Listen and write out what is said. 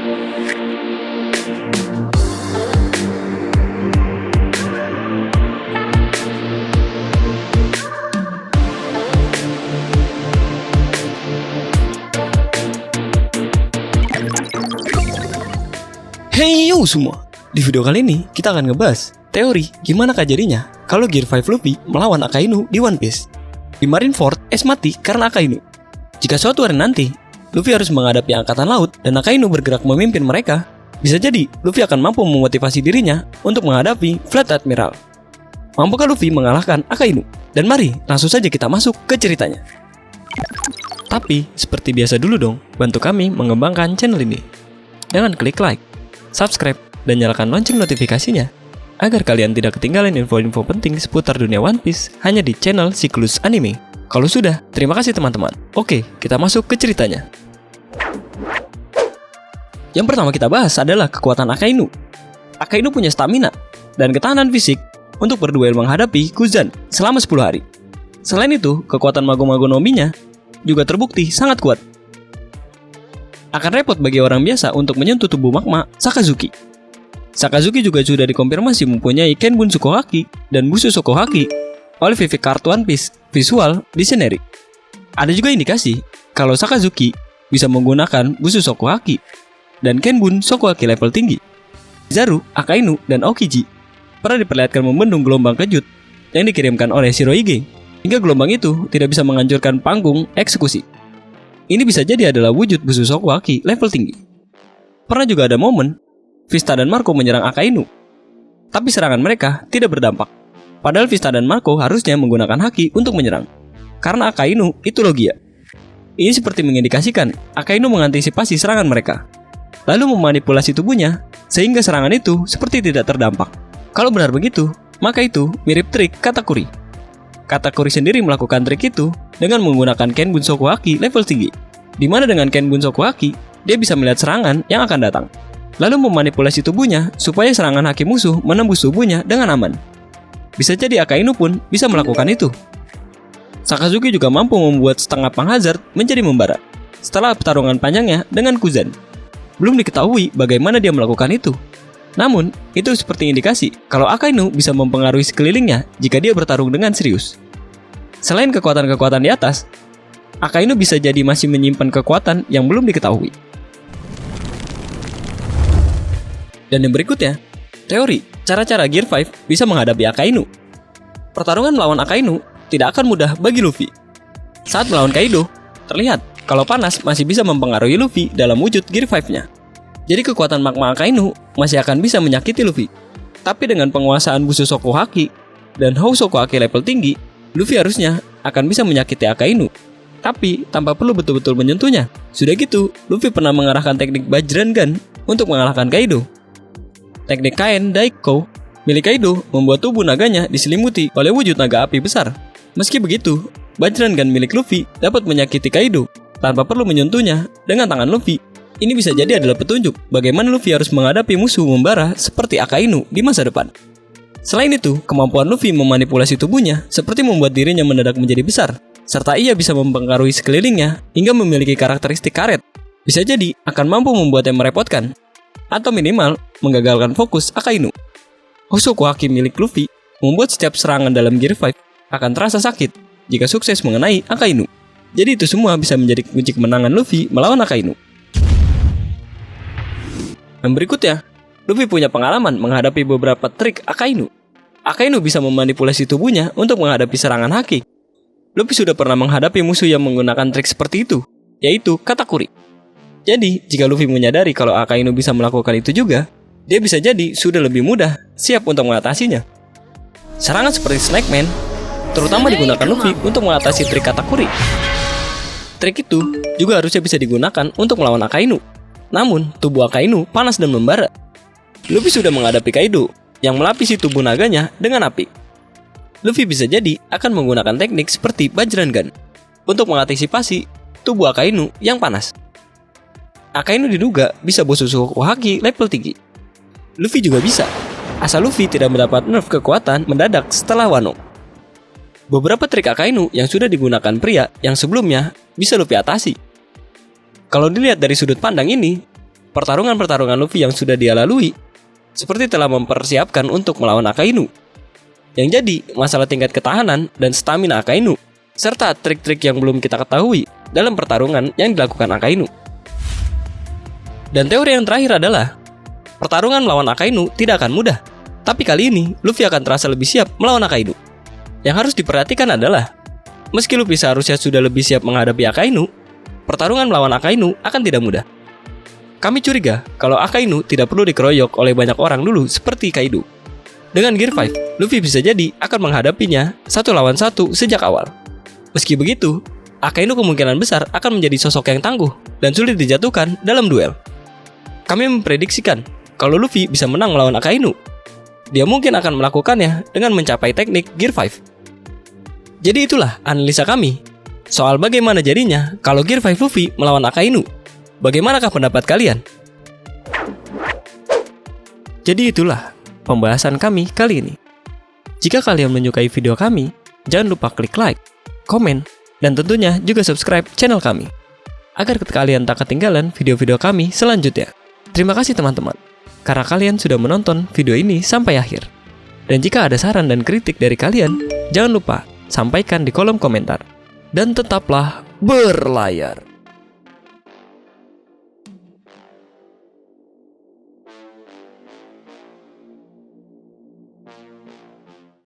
Hey yo semua, di video kali ini kita akan ngebahas teori gimana jadinya kalau Gear 5 Luffy melawan Akainu di One Piece. Di Marineford, Ace mati karena Akainu. Jika suatu hari nanti Luffy harus menghadapi angkatan laut dan Akainu bergerak memimpin mereka, bisa jadi Luffy akan mampu memotivasi dirinya untuk menghadapi Fleet Admiral. Mampukah Luffy mengalahkan Akainu? Dan mari langsung saja kita masuk ke ceritanya. Tapi seperti biasa dulu dong, bantu kami mengembangkan channel ini dengan klik like, subscribe, dan nyalakan lonceng notifikasinya agar kalian tidak ketinggalan info-info penting seputar dunia One Piece hanya di channel Siklus Anime. Kalau sudah, terima kasih teman-teman. Oke, kita masuk ke ceritanya. Yang pertama kita bahas adalah kekuatan Akainu. Akainu punya stamina dan ketahanan fisik untuk berduel menghadapi Kuzan selama 10 hari. Selain itu, kekuatan Mago-Mago Nominya juga terbukti sangat kuat. Akan repot bagi orang biasa untuk menyentuh tubuh magma Sakazuki. Sakazuki juga sudah dikonfirmasi mempunyai Kenbun Shoko-Haki dan Bushu Shoko-Haki oleh Vivi Card One Piece Visual Dictionary. Ada juga indikasi kalau Sakazuki bisa menggunakan Bushu Shoko-Haki dan Kenbun Shoko-Haki level tinggi. Kizaru, Akainu, dan Aokiji pernah diperlihatkan membendung gelombang kejut yang dikirimkan oleh Shirohige, hingga gelombang itu tidak bisa menghancurkan panggung eksekusi. Ini bisa jadi adalah wujud Bushu Shoko-Haki level tinggi. Pernah juga ada momen Vista dan Marco menyerang Akainu, tapi serangan mereka tidak berdampak. Padahal Vista dan Marco harusnya menggunakan haki untuk menyerang, karena Akainu itu Logia. Ini seperti mengindikasikan Akainu mengantisipasi serangan mereka, lalu memanipulasi tubuhnya sehingga serangan itu seperti tidak terdampak. Kalau benar begitu, maka itu mirip trik Katakuri. Katakuri sendiri melakukan trik itu dengan menggunakan Kenbun Shoko-Haki level tinggi, di mana dengan Kenbun Shoko-Haki dia bisa melihat serangan yang akan datang, lalu memanipulasi tubuhnya supaya serangan haki musuh menembus tubuhnya dengan aman. Bisa jadi Akainu pun bisa melakukan itu. Sakazuki juga mampu membuat setengah Pang Hazard menjadi membara setelah pertarungan panjangnya dengan Kuzan. Belum diketahui bagaimana dia melakukan itu. Namun, itu seperti indikasi kalau Akainu bisa mempengaruhi sekelilingnya jika dia bertarung dengan serius. Selain kekuatan-kekuatan di atas, Akainu bisa jadi masih menyimpan kekuatan yang belum diketahui. Dan yang berikutnya, teori cara-cara Gear 5 bisa menghadapi Akainu. Pertarungan melawan Akainu tidak akan mudah bagi Luffy. Saat melawan Kaido, terlihat kalau panas masih bisa mempengaruhi Luffy dalam wujud Gear 5-nya. Jadi kekuatan magma Akainu masih akan bisa menyakiti Luffy. Tapi dengan penguasaan Bushu Shoko-Haki dan Hou Shoko-Haki level tinggi, Luffy harusnya akan bisa menyakiti Akainu, tapi tanpa perlu betul-betul menyentuhnya. Sudah gitu, Luffy pernah mengarahkan teknik Bajran Gun untuk mengalahkan Kaido. Teknik Kaen Daiko milik Kaido membuat tubuh naganya diselimuti oleh wujud naga api besar. Meski begitu, Bajran Gun milik Luffy dapat menyakiti Kaido tanpa perlu menyentuhnya dengan tangan Luffy. Ini bisa jadi adalah petunjuk bagaimana Luffy harus menghadapi musuh membara seperti Akainu di masa depan. Selain itu, kemampuan Luffy memanipulasi tubuhnya seperti membuat dirinya mendadak menjadi besar, serta ia bisa mempengaruhi sekelilingnya hingga memiliki karakteristik karet. Bisa jadi akan mampu membuatnya merepotkan, atau minimal menggagalkan fokus Akainu. Hou Shoko-Haki milik Luffy membuat setiap serangan dalam Gear 5 akan terasa sakit jika sukses mengenai Akainu. Jadi itu semua bisa menjadi kunci kemenangan Luffy melawan Akainu. Yang berikutnya, Luffy punya pengalaman menghadapi beberapa trik Akainu. Akainu bisa memanipulasi tubuhnya untuk menghadapi serangan haki. Luffy sudah pernah menghadapi musuh yang menggunakan trik seperti itu, yaitu Katakuri. Jadi, jika Luffy menyadari kalau Akainu bisa melakukan itu juga, dia bisa jadi sudah lebih mudah siap untuk mengatasinya. Serangan seperti Snake Man terutama digunakan Luffy untuk mengatasi trik Katakuri. Trik itu juga harusnya bisa digunakan untuk melawan Akainu. Namun, tubuh Akainu panas dan membara. Luffy sudah menghadapi Kaido yang melapisi tubuh naganya dengan api. Luffy bisa jadi akan menggunakan teknik seperti Bajran Gun untuk mengantisipasi tubuh Akainu yang panas. Akainu diduga bisa Bushu Shoko-Haki level tinggi. Luffy juga bisa, asal Luffy tidak mendapat nerf kekuatan mendadak setelah Wano. Beberapa trik Akainu yang sudah digunakan pria yang sebelumnya bisa Luffy atasi. Kalau dilihat dari sudut pandang ini, pertarungan-pertarungan Luffy yang sudah dia lalui seperti telah mempersiapkan untuk melawan Akainu. Yang jadi masalah tingkat ketahanan dan stamina Akainu, serta trik-trik yang belum kita ketahui dalam pertarungan yang dilakukan Akainu. Dan teori yang terakhir adalah pertarungan melawan Akainu tidak akan mudah, tapi kali ini Luffy akan terasa lebih siap melawan Akainu. Yang harus diperhatikan adalah meski Luffy seharusnya sudah lebih siap menghadapi Akainu, pertarungan melawan Akainu akan tidak mudah. Kami curiga kalau Akainu tidak perlu dikeroyok oleh banyak orang dulu seperti Kaido. Dengan Gear 5, Luffy bisa jadi akan menghadapinya 1 lawan 1 sejak awal. Meski begitu, Akainu kemungkinan besar akan menjadi sosok yang tangguh dan sulit dijatuhkan dalam duel. Kami memprediksikan kalau Luffy bisa menang melawan Akainu, dia mungkin akan melakukannya dengan mencapai teknik Gear 5. Jadi itulah analisa kami soal bagaimana jadinya kalau Gear 5 Luffy melawan Akainu. Bagaimanakah pendapat kalian? Jadi itulah pembahasan kami kali ini. Jika kalian menyukai video kami, jangan lupa klik like, komen, dan tentunya juga subscribe channel kami agar kalian tak ketinggalan video-video kami selanjutnya. Terima kasih teman-teman, karena kalian sudah menonton video ini sampai akhir. Dan jika ada saran dan kritik dari kalian, jangan lupa sampaikan di kolom komentar. Dan tetaplah berlayar.